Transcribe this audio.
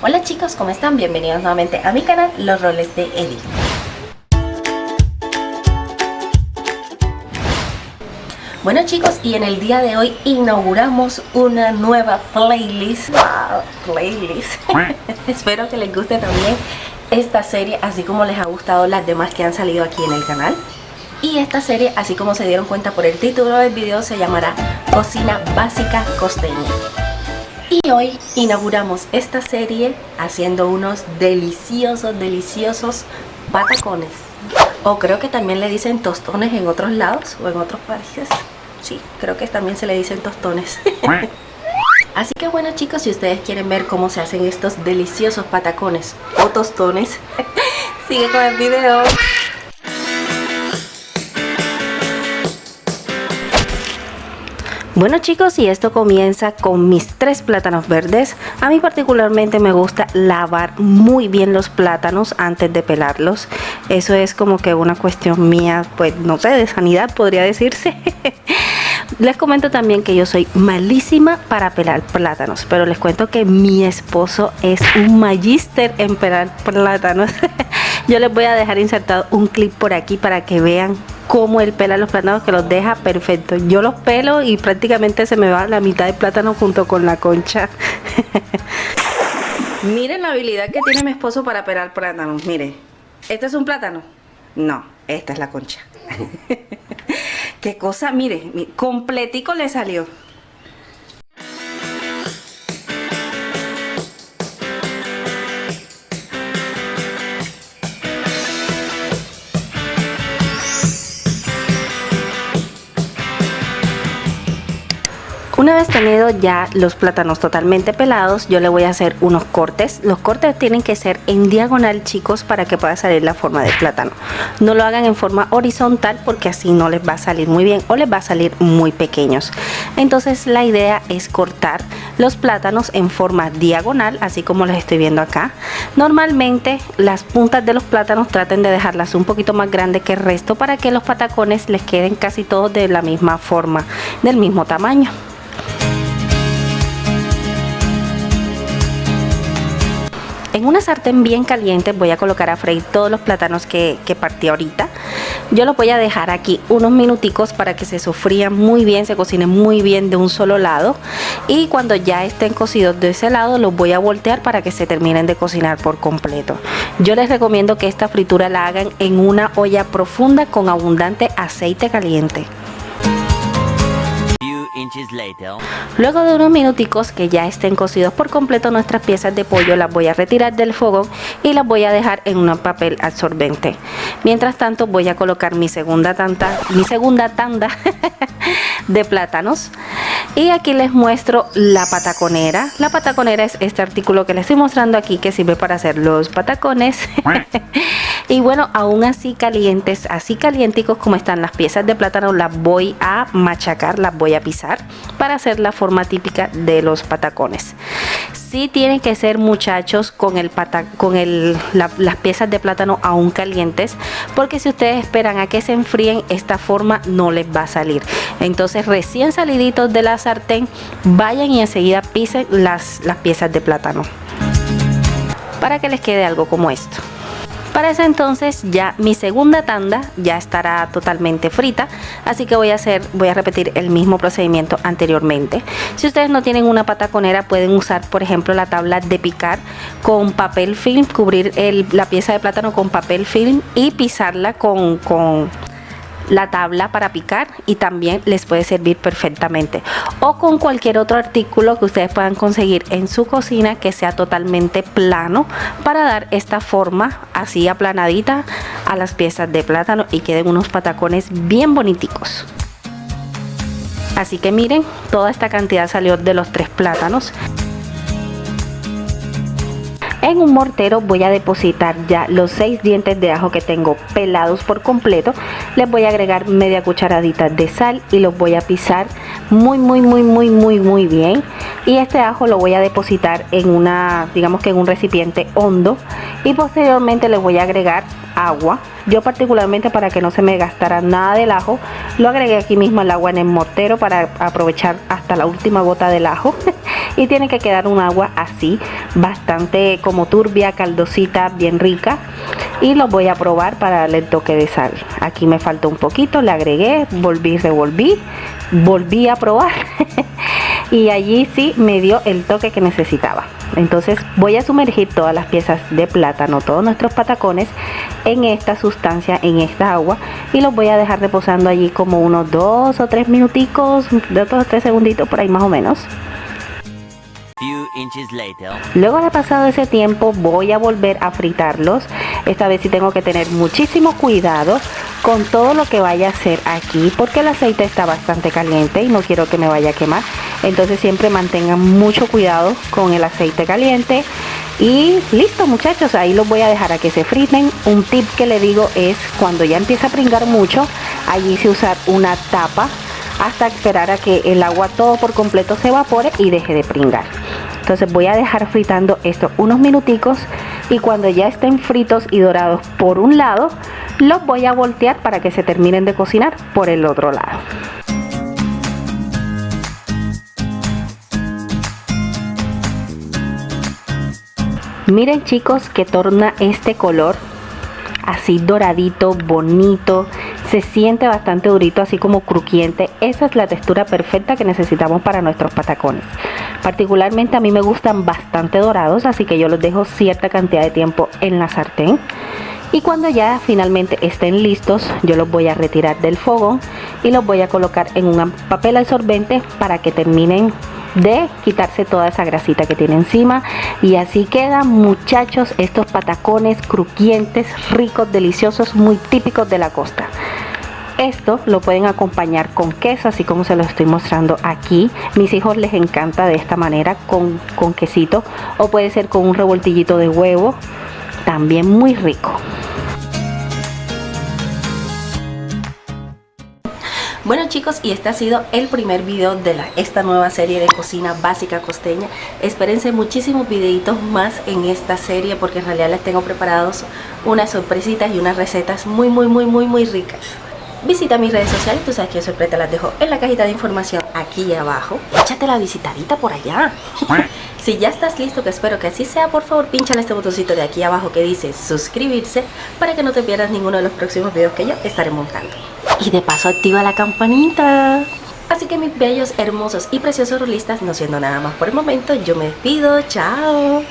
Hola chicos, ¿cómo están? Bienvenidos nuevamente a mi canal, Los Roles de Eddie. Bueno chicos, y en el día de hoy inauguramos una nueva playlist. Espero que les guste también esta serie, así como les ha gustado las demás que han salido aquí en el canal. Y esta serie, así como se dieron cuenta por el título del video, se llamará Cocina Básica Costeña. Y hoy inauguramos esta serie haciendo unos deliciosos patacones. O creo que también le dicen tostones en otros lados o en otros países. Sí, creo que también se le dicen tostones. Así que bueno chicos, si ustedes quieren ver cómo se hacen estos deliciosos patacones o tostones, sigue con el video. Bueno chicos, y esto comienza con mis 3 plátanos verdes. A mí particularmente me gusta lavar muy bien los plátanos antes de pelarlos. Eso es como que una cuestión mía, pues no sé, de sanidad podría decirse. Les comento también que yo soy malísima para pelar plátanos, pero les cuento que mi esposo es un magíster en pelar plátanos. Yo les voy a dejar insertado un clip por aquí para que vean cómo él pela los plátanos, que los deja perfectos. Yo los pelo y prácticamente se me va la mitad del plátano junto con la concha. Miren la habilidad que tiene mi esposo para pelar plátanos. Mire, ¿este es un plátano? No, esta es la concha. Qué cosa, mire, completico le salió. Una vez tenido ya los plátanos totalmente pelados, yo le voy a hacer unos cortes. Los cortes tienen que ser en diagonal, chicos, para que pueda salir la forma del plátano. No lo hagan en forma horizontal porque así no les va a salir muy bien o les va a salir muy pequeños. Entonces la idea es cortar los plátanos en forma diagonal, así como les estoy viendo acá. Normalmente las puntas de los plátanos traten de dejarlas un poquito más grandes que el resto para que los patacones les queden casi todos de la misma forma, del mismo tamaño. En una sartén bien caliente voy a colocar a freír todos los plátanos que partí ahorita. Yo los voy a dejar aquí unos minuticos para que se sofrían muy bien, se cocinen muy bien de un solo lado. Y cuando ya estén cocidos de ese lado, los voy a voltear para que se terminen de cocinar por completo. Yo les recomiendo que esta fritura la hagan en una olla profunda con abundante aceite caliente. Luego de unos minuticos que ya estén cocidos por completo nuestras piezas de pollo, las voy a retirar del fogón y las voy a dejar en un papel absorbente. Mientras tanto voy a colocar mi segunda tanda de plátanos. Y aquí les muestro la pataconera. La pataconera es este artículo que les estoy mostrando aquí, que sirve para hacer los patacones. Y bueno, aún así calientes, así calienticos como están las piezas de plátano, las voy a machacar, las voy a pisar para hacer la forma típica de los patacones. Sí tienen que ser, muchachos, con las piezas de plátano aún calientes, porque si ustedes esperan a que se enfríen, esta forma no les va a salir. Entonces recién saliditos de la sartén, vayan y enseguida pisen las piezas de plátano para que les quede algo como esto. Para ese entonces ya mi segunda tanda ya estará totalmente frita, así que voy a repetir el mismo procedimiento anteriormente. Si ustedes no tienen una pataconera, pueden usar por ejemplo la tabla de picar con papel film, cubrir la pieza de plátano con papel film y pisarla con la tabla para picar, y también les puede servir perfectamente, o con cualquier otro artículo que ustedes puedan conseguir en su cocina que sea totalmente plano, para dar esta forma así aplanadita a las piezas de plátano y queden unos patacones bien boniticos. Así que miren, toda esta cantidad salió de los 3 plátanos. En un mortero voy a depositar ya los 6 dientes de ajo que tengo pelados por completo. Les voy a agregar media cucharadita de sal y los voy a pisar muy bien. Y este ajo lo voy a depositar en digamos que en un recipiente hondo, y posteriormente les voy a agregar agua. Yo particularmente, para que no se me gastara nada del ajo, lo agregué aquí mismo el agua en el mortero para aprovechar hasta la última gota del ajo. Y tiene que quedar un agua así, bastante como turbia, caldosita, bien rica. Y lo voy a probar para darle el toque de sal. Aquí me faltó un poquito, le agregué, volví a probar. Y allí sí me dio el toque que necesitaba. Entonces voy a sumergir todas las piezas de plátano, todos nuestros patacones, en esta sustancia, en esta agua, y los voy a dejar reposando allí como unos 2 o 3 minuticos, 2 o 3 segunditos por ahí más o menos. Luego de pasado ese tiempo voy a volver a fritarlos. Esta vez sí tengo que tener muchísimo cuidado con todo lo que vaya a hacer aquí, porque el aceite está bastante caliente y no quiero que me vaya a quemar. Entonces siempre mantengan mucho cuidado con el aceite caliente. Y listo, muchachos, ahí los voy a dejar a que se friten. Un tip que le digo es, cuando ya empieza a pringar mucho, allí sí usar una tapa hasta esperar a que el agua todo por completo se evapore y deje de pringar. Entonces voy a dejar fritando esto unos minuticos, y cuando ya estén fritos y dorados por un lado, los voy a voltear para que se terminen de cocinar por el otro lado. Miren, chicos, que torna este color así doradito, bonito. Se siente bastante durito, así como crujiente. Esa es la textura perfecta que necesitamos para nuestros patacones. Particularmente a mí me gustan bastante dorados, así que yo los dejo cierta cantidad de tiempo en la sartén. Y cuando ya finalmente estén listos, yo los voy a retirar del fogón y los voy a colocar en un papel absorbente para que terminen de quitarse toda esa grasita que tiene encima. Y así quedan, muchachos, estos patacones crujientes, ricos, deliciosos, muy típicos de la costa. Esto lo pueden acompañar con queso, así como se lo estoy mostrando aquí. Mis hijos les encanta de esta manera, con quesito, o puede ser con un revoltillito de huevo, también muy rico. Bueno, chicos, y este ha sido el primer video de esta nueva serie de cocina básica costeña. Espérense muchísimos videitos más en esta serie, porque en realidad les tengo preparados unas sorpresitas y unas recetas muy ricas. Visita mis redes sociales, tú sabes que yo siempre te las dejo en la cajita de información aquí abajo. Échate la visitadita por allá. Si ya estás listo, que espero que así sea, por favor pínchale este botoncito de aquí abajo que dice suscribirse, para que no te pierdas ninguno de los próximos videos que yo estaré montando. Y de paso activa la campanita. Así que mis bellos, hermosos y preciosos rolistas, no siendo nada más por el momento, yo me despido. Chao.